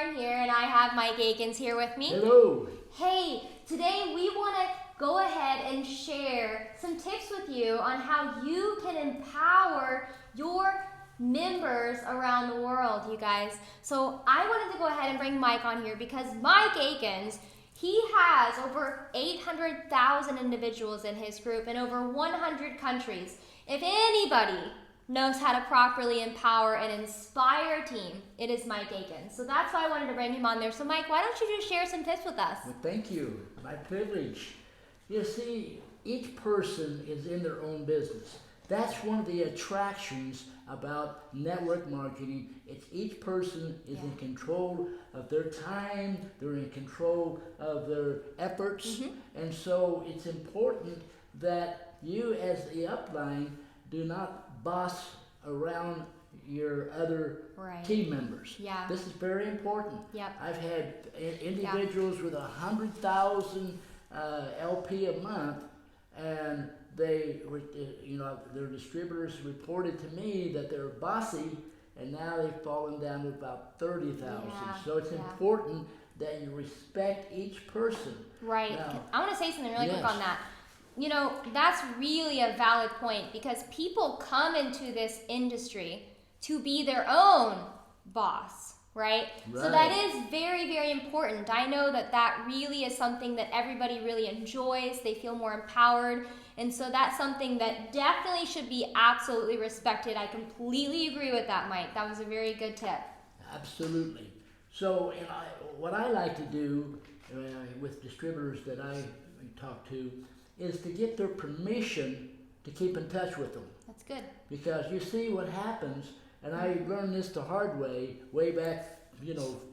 Lauren here, and I have Mike Akins here with me. Hello. Hey, today we want to go ahead and share some tips with you on how you can empower your members around the world, you guys. So I wanted to go ahead and bring Mike on here because Mike Akins, he has over 800,000 individuals in his group in over 100 countries. If anybody knows how to properly empower and inspire a team, it is Mike Akins. So that's why I wanted to bring him on there. So Mike, why don't you just share some tips with us? Well, thank you. My privilege. You see, each person is in their own business. That's one of the attractions about network marketing. It's each person is in control of their time, they're in control of their efforts, and so it's important that you as the upline do not boss around your other team members. Yeah. This is very important. Yep. I've had individuals with 100,000 LP a month, and they, their distributors reported to me that they're bossy, and now they've fallen down to about 30,000. Yeah. So it's important that you respect each person. Right. Now, I want to say something really quick on that. You know, that's really a valid point because people come into this industry to be their own boss, right? So that is very, very important. I know that that really is something that everybody really enjoys. They feel more empowered. And so that's something that definitely should be absolutely respected. I completely agree with that, Mike. That was a very good tip. Absolutely. So what I like to do with distributors that I talk to is to get their permission to keep in touch with them. That's good. Because you see what happens, and I learned this the hard way back,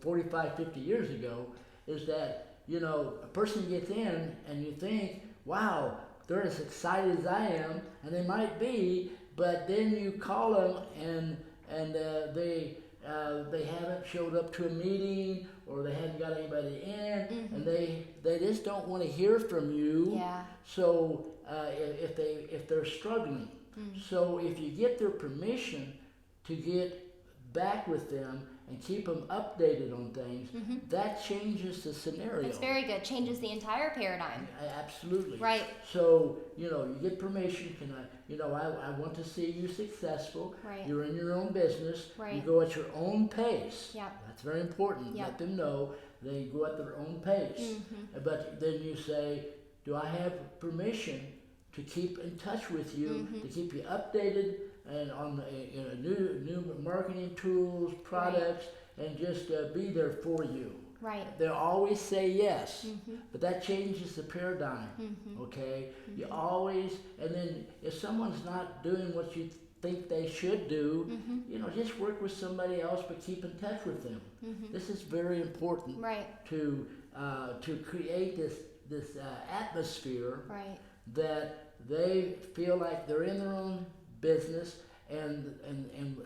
45, 50 years ago, is that, a person gets in and you think, wow, they're as excited as I am, and they might be, but then you call them and they haven't showed up to a meeting, or they haven't got anybody in, and they just don't want to hear from you. Yeah. So if they're struggling, so if you get their permission to get back with them and keep them updated on things, that changes the scenario. That's very good. Changes the entire paradigm. Absolutely. Right. So, you get permission. I want to see you successful. Right. You're in your own business. Right. You go at your own pace. Yeah. That's very important. Yep. Let them know they go at their own pace. But then you say, do I have permission to keep in touch with you, to keep you updated and on new marketing tools, products, and just be there for you. Right. They'll always say yes, but that changes the paradigm. Okay, you always, and then if someone's not doing what you think they should do, just work with somebody else, but keep in touch with them. This is very important. Right. To create this atmosphere. Right. That they feel like they're in their own business, and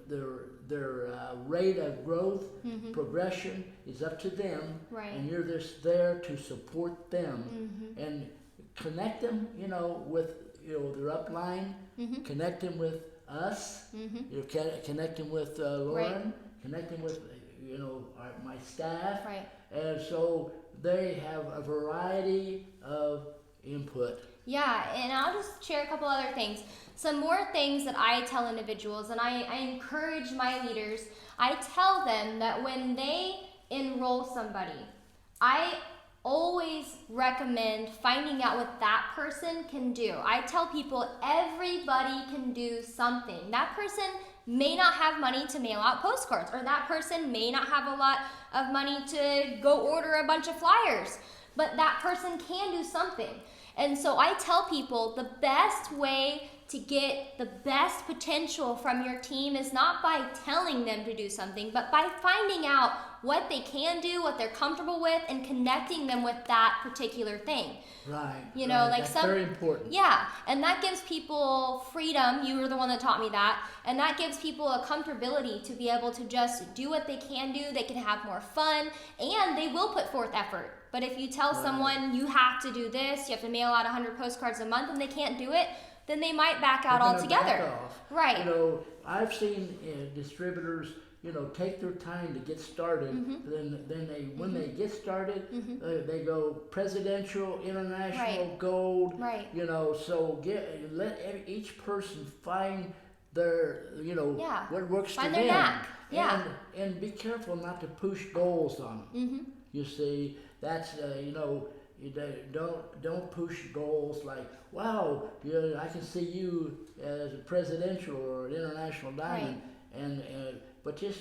their rate of growth, progression is up to them, and you're just there to support them and connect them, with their upline, connect them with us, connect them with Lauren, connect them with my staff, and so they have a variety of input. Yeah, and I'll just share a couple other things. Some more things that I tell individuals, and I encourage my leaders. I tell them that when they enroll somebody, I always recommend finding out what that person can do. I tell people everybody can do something. That person may not have money to mail out postcards, or that person may not have a lot of money to go order a bunch of flyers, but that person can do something. And so I tell people the best way to get the best potential from your team is not by telling them to do something, but by finding out what they can do, what they're comfortable with, and connecting them with that particular thing. Right. Like that's very important. Yeah, and that gives people freedom. You were the one that taught me that. And that gives people a comfortability to be able to just do what they can do. They can have more fun, and they will put forth effort. But if you tell someone you have to do this, you have to mail out 100 postcards a month, and they can't do it, then they might back out altogether. Back off. Right. I've seen distributors, take their time to get started. Then they when they get started, they go presidential, international, gold. Right. So let each person find their what works for them. Find their knack. Yeah. And be careful not to push goals on them. You see, that's you don't push goals like, wow, I can see you as a presidential or an international diamond, but just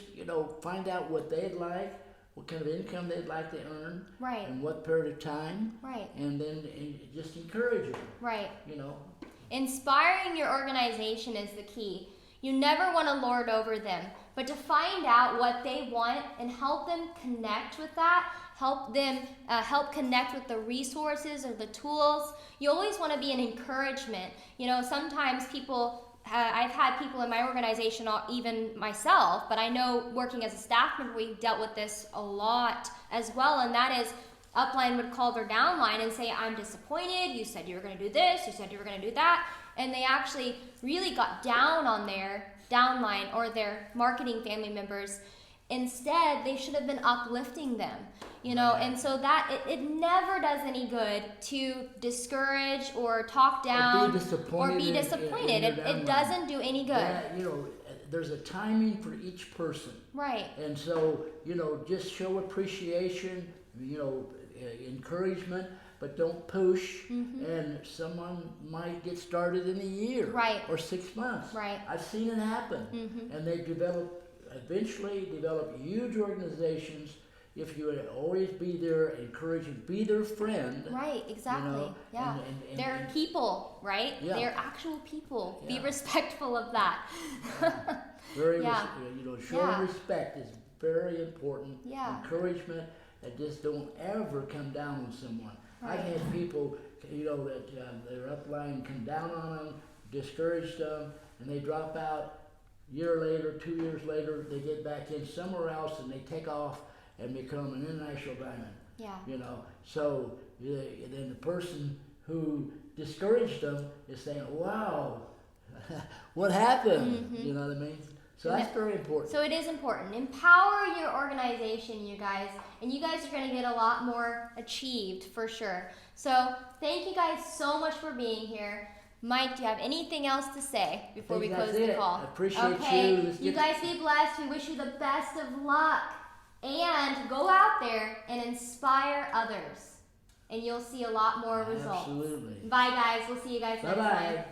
find out what they'd like, what kind of income they'd like to earn, and what period of time, and then just encourage them. Right. Inspiring your organization is the key. You never want to lord over them, but to find out what they want and help them connect with that, help them connect with the resources or the tools. You always want to be an encouragement. Sometimes people, I've had people in my organization, even myself, but I know working as a staff member, we dealt with this a lot as well, and that is upline would call their downline and say, I'm disappointed, you said you were going to do this, you said you were going to do that, and they actually really got down on their downline or their marketing family members. Instead, they should have been uplifting them, and so that it never does any good to discourage or talk down or be disappointed. It doesn't do any good. There's a timing for each person. Right. And so, just show appreciation, encouragement, but don't push. And someone might get started in a year or 6 months. Right. I've seen it happen. And they eventually develop huge organizations if you would always be there, encourage and be their friend. Right, exactly. Yeah. And they're people, right? Yeah. They're actual people. Yeah. Be respectful of that. Showing respect is very important. Yeah. Encouragement, that just don't ever come down on someone. Right. I've had people, that their upline come down on them, discourage them, and they drop out. Year later, 2 years later, they get back in somewhere else and they take off and become an international diamond. Yeah. So then the person who discouraged them is saying, wow, what happened? You know what I mean? So that's very important. So it is important. Empower your organization, you guys, and you guys are going to get a lot more achieved for sure. So thank you guys so much for being here. Mike, do you have anything else to say before we close the call? I appreciate you. You guys be blessed. We wish you the best of luck. And go out there and inspire others. And you'll see a lot more results. Absolutely. Bye, guys. We'll see you guys next time. Bye-bye.